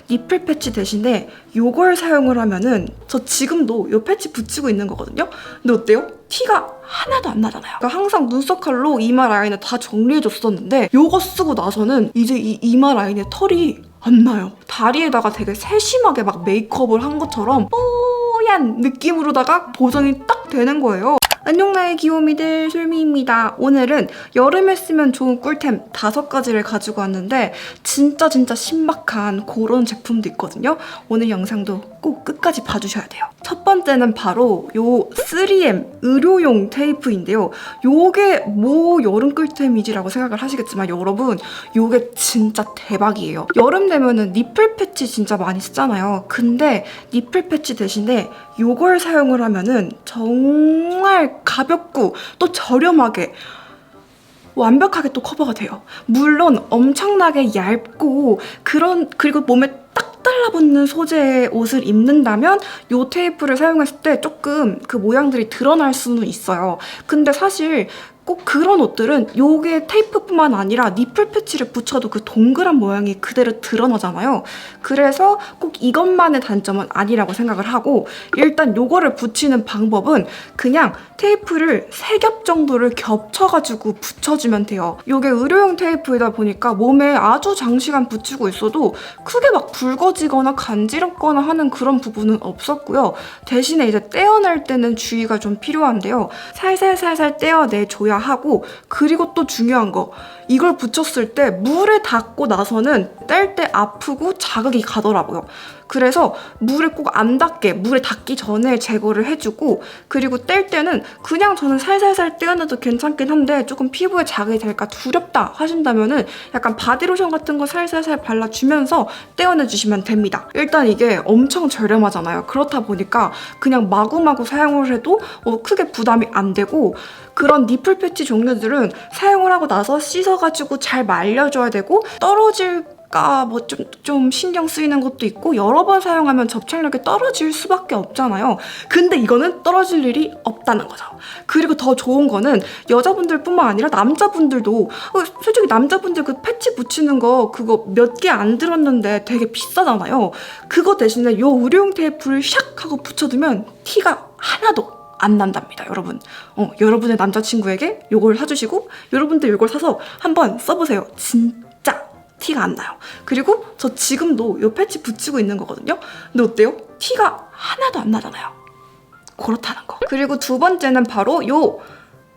니플 패치 대신에 요걸 사용을 하면은 저 지금도 요 패치 붙이고 있는 거거든요. 근데 어때요? 티가 하나도 안 나잖아요. 그러니까 항상 눈썹 칼로 이마 라인을 다 정리해줬었는데 요거 쓰고 나서는 이제 이 이마 라인에 털이 안 나요. 다리에다가 되게 세심하게 막 메이크업을 한 것처럼 뽀얀 느낌으로다가 보정이 딱 되는 거예요. 안녕 나의 귀요미들, 솔미입니다. 오늘은 여름에 쓰면 좋은 꿀템 5가지를 가지고 왔는데 진짜 신박한 그런 제품도 있거든요. 오늘 영상도 꼭 끝까지 봐주셔야 돼요. 첫 번째는 바로 요 3M 의료용 테이프인데요. 요게 뭐 여름 꿀템이지라고 생각을 하시겠지만 여러분, 요게 진짜 대박이에요. 여름 되면은 니플 패치 진짜 많이 쓰잖아요. 근데 니플 패치 대신에 요걸 사용을 하면은 정말 가볍고 또 저렴하게 완벽하게 또 커버가 돼요. 물론 엄청나게 얇고 그리고 몸에 딱 달라붙는 소재의 옷을 입는다면 이 테이프를 사용했을 때 조금 그 모양들이 드러날 수는 있어요. 근데 사실 꼭 그런 옷들은 요게 테이프뿐만 아니라 니플 패치를 붙여도 그 동그란 모양이 그대로 드러나잖아요. 그래서 꼭 이것만의 단점은 아니라고 생각을 하고, 일단 요거를 붙이는 방법은 그냥 테이프를 3겹 정도를 겹쳐가지고 붙여주면 돼요. 요게 의료용 테이프이다 보니까 몸에 아주 장시간 붙이고 있어도 크게 막 붉어지거나 간지럽거나 하는 그런 부분은 없었고요. 대신에 이제 떼어낼 때는 주의가 좀 필요한데요. 살살살살 떼어내줘야 하고, 그리고 또 중요한 거, 이걸 붙였을 때 물에 닿고 나서는 뗄 때 아프고 자극이 가더라고요. 그래서 물에 꼭 안 닿게, 물에 닿기 전에 제거를 해주고, 그리고 뗄 때는 그냥 저는 살살살 떼어내도 괜찮긴 한데 조금 피부에 자극이 될까 두렵다 하신다면은 약간 바디로션 같은 거 살살살 발라주면서 떼어내주시면 됩니다. 일단 이게 엄청 저렴하잖아요. 그렇다 보니까 그냥 마구마구 사용을 해도 크게 부담이 안 되고, 그런 니플 패치 종류들은 사용을 하고 나서 씻어가지고 잘 말려줘야 되고, 떨어질까 뭐 좀 신경 쓰이는 것도 있고, 여러 번 사용하면 접착력이 떨어질 수밖에 없잖아요. 근데 이거는 떨어질 일이 없다는 거죠. 그리고 더 좋은 거는 여자분들뿐만 아니라 남자분들도, 솔직히 남자분들 그 패치 붙이는 거 그거 몇 개 안 들었는데 되게 비싸잖아요. 그거 대신에 요 의료용 테이프를 샥 하고 붙여두면 티가 하나도 안 난답니다, 여러분. 여러분의 남자친구에게 요걸 사주시고 여러분들 요걸 사서 한번 써보세요. 진짜 티가 안 나요. 그리고 저 지금도 요 패치 붙이고 있는 거거든요. 근데 어때요? 티가 하나도 안 나잖아요. 그렇다는 거. 그리고 두 번째는 바로 요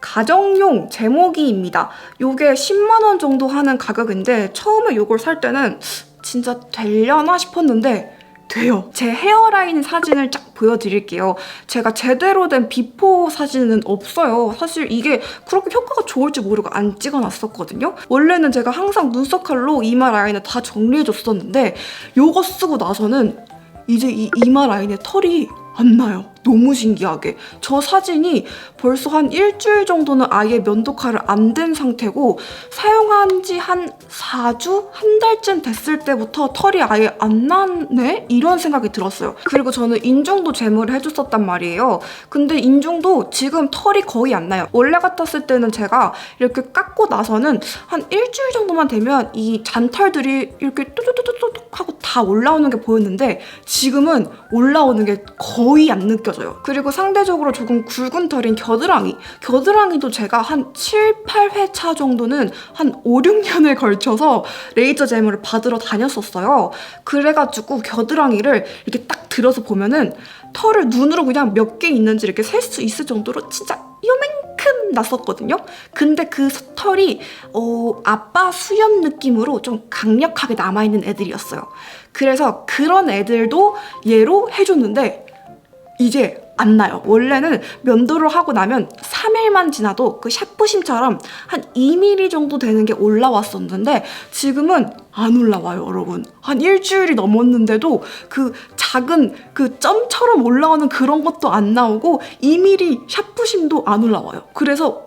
가정용 제모기입니다. 요게 10만 원 정도 하는 가격인데 처음에 요걸 살 때는 진짜 되려나 싶었는데 돼요. 제 헤어라인 사진을 쫙 보여드릴게요. 제가 제대로 된 비포 사진은 없어요. 사실 이게 그렇게 효과가 좋을지 모르고 안 찍어놨었거든요. 원래는 제가 항상 눈썹 칼로 이마 라인을 다 정리해줬었는데 요거 쓰고 나서는 이제 이 이마 라인에 털이 안 나요. 너무 신기하게. 저 사진이 벌써 한 일주일 정도는 아예 면도칼을 안 댄 상태고, 사용한 지 한 4주? 한 달쯤 됐을 때부터 털이 아예 안 나네? 이런 생각이 들었어요. 그리고 저는 인중도 제모를 해줬었단 말이에요. 근데 인중도 지금 털이 거의 안 나요. 원래 같았을 때는 제가 이렇게 깎고 나서는 한 일주일 정도만 되면 이 잔털들이 이렇게 뚜두두두둑 하고 다 올라오는 게 보였는데 지금은 올라오는 게 거의 안 느껴져요. 그리고 상대적으로 조금 굵은 털인 겨드랑이도 제가 한 7, 8회 차 정도는 한 5, 6년을 걸쳐서 레이저 제모를 받으러 다녔었어요. 그래가지고 겨드랑이를 이렇게 딱 들어서 보면은 털을 눈으로 그냥 몇 개 있는지 이렇게 셀 수 있을 정도로 진짜 요만큼 났었거든요. 근데 그 털이 아빠 수염 느낌으로 좀 강력하게 남아있는 애들이었어요. 그래서 그런 애들도 얘로 해줬는데 이제 안 나요. 원래는 면도를 하고 나면 3일만 지나도 그 샤프심처럼 한 2mm 정도 되는 게 올라왔었는데 지금은 안 올라와요, 여러분. 한 일주일이 넘었는데도 그 작은 그 점처럼 올라오는 그런 것도 안 나오고 2mm 샤프심도 안 올라와요. 그래서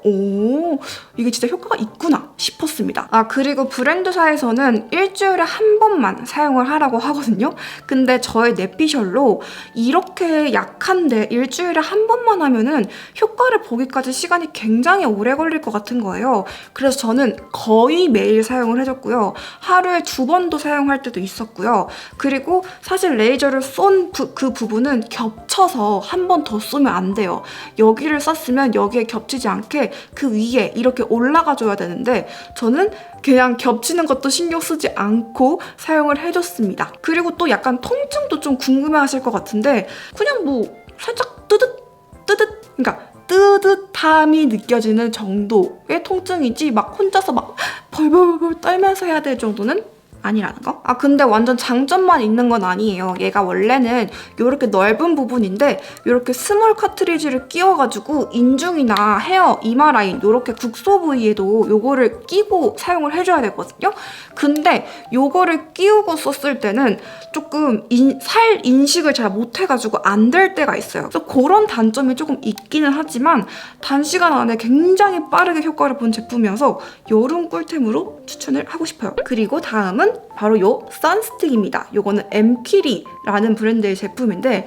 이게 진짜 효과가 있구나 싶었습니다. 그리고 브랜드사에서는 일주일에 한 번만 사용을 하라고 하거든요. 근데 저의 내피셜로 이렇게 약한데 일주일에 한 번만 하면은 효과를 보기까지 시간이 굉장히 오래 걸릴 것 같은 거예요. 그래서 저는 거의 매일 사용을 해줬고요. 하루에 2번도 사용할 때도 있었고요. 그리고 사실 레이저를 쏜 그 부분은 겹쳐서 한 번 더 쏘면 안 돼요. 여기를 쐈으면 여기에 겹치지 않게 그 위에 이렇게 올라가 줘야 되는데 저는 그냥 겹치는 것도 신경 쓰지 않고 사용을 해줬습니다. 그리고 또 약간 통증도 좀 궁금해하실 것 같은데 그냥 뭐 살짝 뜨듯 그러니까 뜨뜻함이 느껴지는 정도의 통증이지 막 혼자서 막 벌벌벌 떨면서 해야 될 정도는 아니라는 거? 근데 완전 장점만 있는 건 아니에요. 얘가 원래는 이렇게 넓은 부분인데 이렇게 스몰 카트리지를 끼워가지고 인중이나 헤어, 이마 라인 이렇게 국소 부위에도 요거를 끼고 사용을 해줘야 되거든요. 근데 요거를 끼우고 썼을 때는 조금 살 인식을 잘 못해가지고 안 될 때가 있어요. 그래서 그런 단점이 조금 있기는 하지만 단시간 안에 굉장히 빠르게 효과를 본 제품이어서 여름 꿀템으로 추천을 하고 싶어요. 그리고 다음은 바로 요 선스틱입니다. 요거는 엠퀴리라는 브랜드의 제품인데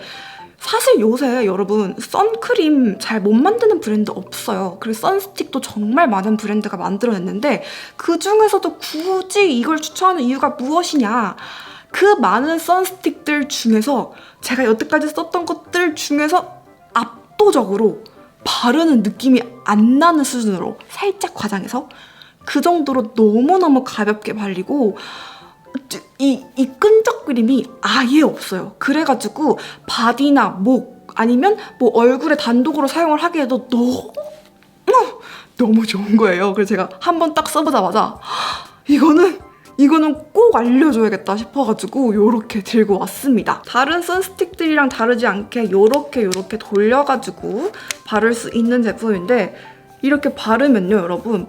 사실 요새 여러분 선크림 잘 못 만드는 브랜드 없어요. 그리고 선스틱도 정말 많은 브랜드가 만들어냈는데 그 중에서도 굳이 이걸 추천하는 이유가 무엇이냐? 그 많은 선스틱들 중에서 제가 여태까지 썼던 것들 중에서 압도적으로 바르는 느낌이 안 나는 수준으로 살짝 과장해서 그 정도로 너무너무 가볍게 발리고 이 끈적거림이 아예 없어요. 그래가지고 바디나 목 아니면 뭐 얼굴에 단독으로 사용을 하기에도 너무 좋은 거예요. 그래서 제가 한번 딱 써보자마자 이거는 꼭 알려줘야겠다 싶어가지고 요렇게 들고 왔습니다. 다른 선스틱들이랑 다르지 않게 요렇게 돌려가지고 바를 수 있는 제품인데 이렇게 바르면요 여러분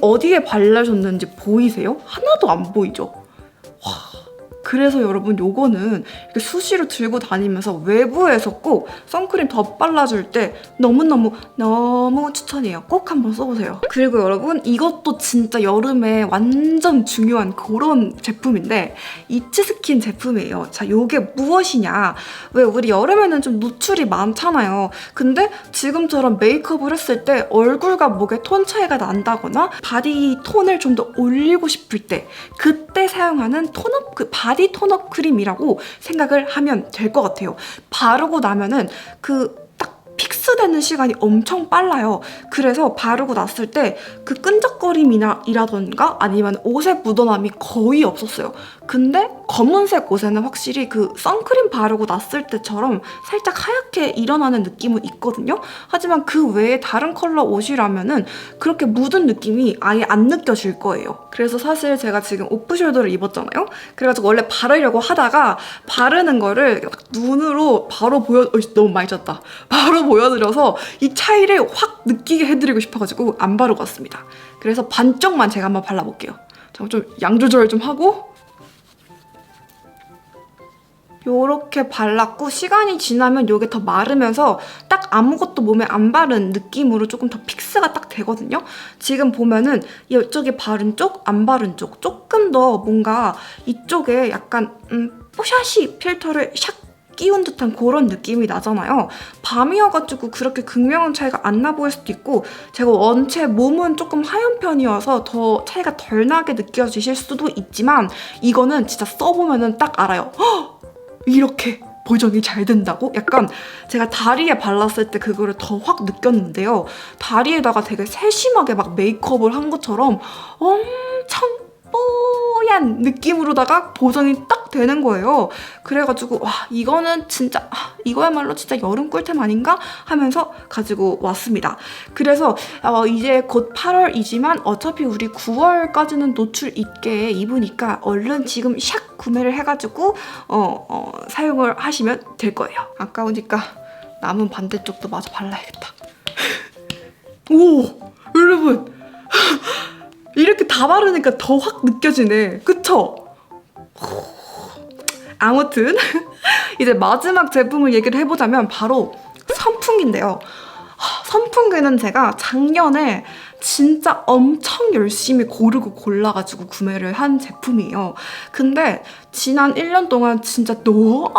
어디에 발라줬는지 보이세요? 하나도 안 보이죠? 그래서 여러분 요거는 이렇게 수시로 들고 다니면서 외부에서 꼭 선크림 덧발라줄 때 너무 추천해요. 꼭 한번 써보세요. 그리고 여러분 이것도 진짜 여름에 완전 중요한 그런 제품인데 이츠스킨 제품이에요. 자, 요게 무엇이냐? 왜 우리 여름에는 좀 노출이 많잖아요. 근데 지금처럼 메이크업을 했을 때 얼굴과 목에 톤 차이가 난다거나 바디 톤을 좀 더 올리고 싶을 때 그때 사용하는 톤업 바디 톤업 크림이라고 생각을 하면 될 것 같아요. 바르고 나면은 딱 픽스되는 시간이 엄청 빨라요. 그래서 바르고 났을 때 그 끈적거림이라던가 아니면 옷에 묻어남이 거의 없었어요. 근데 검은색 옷에는 확실히 그 선크림 바르고 났을 때처럼 살짝 하얗게 일어나는 느낌은 있거든요. 하지만 그 외에 다른 컬러 옷이라면은 그렇게 묻은 느낌이 아예 안 느껴질 거예요. 그래서 사실 제가 지금 오프숄더를 입었잖아요. 그래가지고 원래 바르려고 하다가 바르는 거를 눈으로 바로 너무 많이 쪘다. 바로 보여드려서 이 차이를 확 느끼게 해드리고 싶어가지고 안 바르고 왔습니다. 그래서 반쪽만 제가 한번 발라볼게요. 좀 양 조절 좀 하고 요렇게 발랐고 시간이 지나면 요게 더 마르면서 딱 아무것도 몸에 안 바른 느낌으로 조금 더 픽스가 딱 되거든요. 지금 보면은 이쪽에 바른 쪽, 안 바른 쪽 조금 더 뭔가 이쪽에 약간 뽀샤시 필터를 샥 끼운 듯한 그런 느낌이 나잖아요. 밤이어가지고 그렇게 극명한 차이가 안 나 보일 수도 있고 제가 원체 몸은 조금 하얀 편이어서 더 차이가 덜 나게 느껴지실 수도 있지만 이거는 진짜 써보면은 딱 알아요. 헉! 이렇게 보정이 잘 된다고? 약간 제가 다리에 발랐을 때 그거를 더 확 느꼈는데요. 다리에다가 되게 세심하게 막 메이크업을 한 것처럼 엄청 뽀얀 느낌으로다가 보정이 딱 되는 거예요. 그래가지고 와 이거는 진짜 이거야말로 진짜 여름 꿀템 아닌가 하면서 가지고 왔습니다. 그래서 이제 곧 8월이지만 어차피 우리 9월까지는 노출 있게 입으니까 얼른 지금 샥 구매를 해가지고 사용을 하시면 될 거예요. 아까우니까 남은 반대쪽도 마저 발라야겠다. 오 여러분 이렇게 다 바르니까 더 확 느껴지네. 그쵸? 아무튼 이제 마지막 제품을 얘기를 해보자면 바로 선풍기인데요. 선풍기는 제가 작년에 진짜 엄청 열심히 고르고 골라가지고 구매를 한 제품이에요. 근데 지난 1년 동안 진짜 너무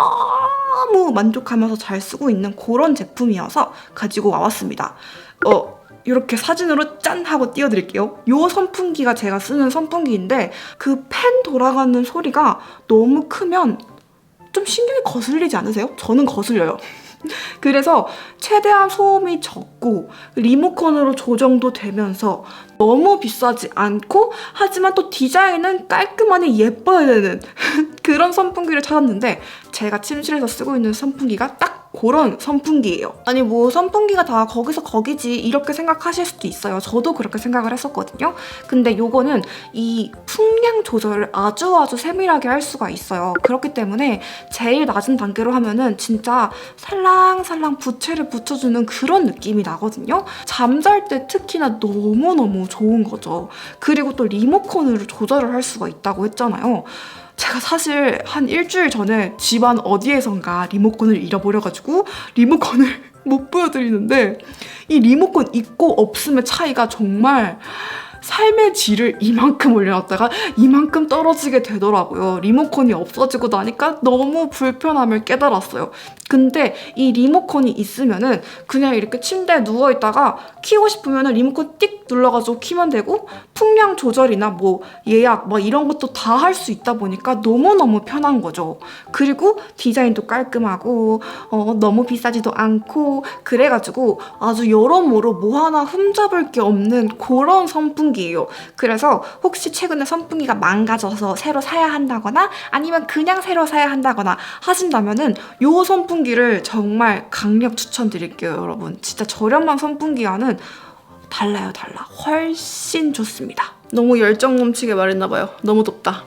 만족하면서 잘 쓰고 있는 그런 제품이어서 가지고 와봤습니다. 이렇게 사진으로 짠 하고 띄워드릴게요. 이 선풍기가 제가 쓰는 선풍기인데 그 팬 돌아가는 소리가 너무 크면 좀 신경이 거슬리지 않으세요? 저는 거슬려요. 그래서 최대한 소음이 적고 리모컨으로 조정도 되면서 너무 비싸지 않고 하지만 또 디자인은 깔끔하니 예뻐야 되는 그런 선풍기를 찾았는데 제가 침실에서 쓰고 있는 선풍기가 딱 그런 선풍기예요. 아니 뭐 선풍기가 다 거기서 거기지 이렇게 생각하실 수도 있어요. 저도 그렇게 생각을 했었거든요. 근데 요거는 이 풍량 조절을 아주 세밀하게 할 수가 있어요. 그렇기 때문에 제일 낮은 단계로 하면은 진짜 살랑살랑 부채를 붙여주는 그런 느낌이 나거든요. 잠잘 때 특히나 너무너무 좋은 거죠. 그리고 또 리모컨으로 조절을 할 수가 있다고 했잖아요. 제가 사실 한 일주일 전에 집안 어디에선가 리모컨을 잃어버려가지고 리모컨을 못 보여드리는데 이 리모컨 있고 없음의 차이가 정말 삶의 질을 이만큼 올려놨다가 이만큼 떨어지게 되더라고요. 리모컨이 없어지고 나니까 너무 불편함을 깨달았어요. 근데 이 리모컨이 있으면은 그냥 이렇게 침대에 누워있다가 키고 싶으면은 리모컨 띡 눌러가지고 키면 되고 풍량 조절이나 뭐 예약 막 이런 것도 다 할 수 있다 보니까 너무너무 편한 거죠. 그리고 디자인도 깔끔하고 너무 비싸지도 않고 그래가지고 아주 여러모로 뭐 하나 흠잡을 게 없는 그런 선풍기예요. 그래서 혹시 최근에 선풍기가 망가져서 새로 사야 한다거나 아니면 그냥 새로 사야 한다거나 하신다면은 요 선풍기를 정말 강력 추천드릴게요, 여러분. 진짜 저렴한 선풍기와는 달라요. 훨씬 좋습니다. 너무 열정 넘치게 말했나봐요. 너무 덥다.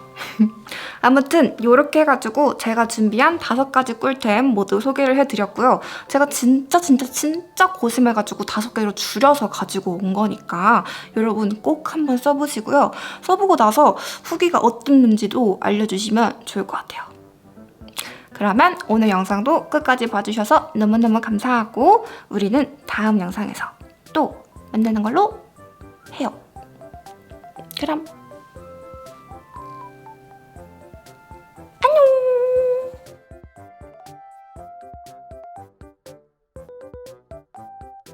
아무튼 이렇게 해가지고 제가 준비한 5가지 꿀템 모두 소개를 해드렸고요. 제가 진짜 고심해가지고 5개로 줄여서 가지고 온 거니까 여러분 꼭 한번 써보시고요. 써보고 나서 후기가 어땠는지도 알려주시면 좋을 것 같아요. 그러면 오늘 영상도 끝까지 봐주셔서 너무너무 감사하고 우리는 다음 영상에서 또 만나는 걸로 해요. 그럼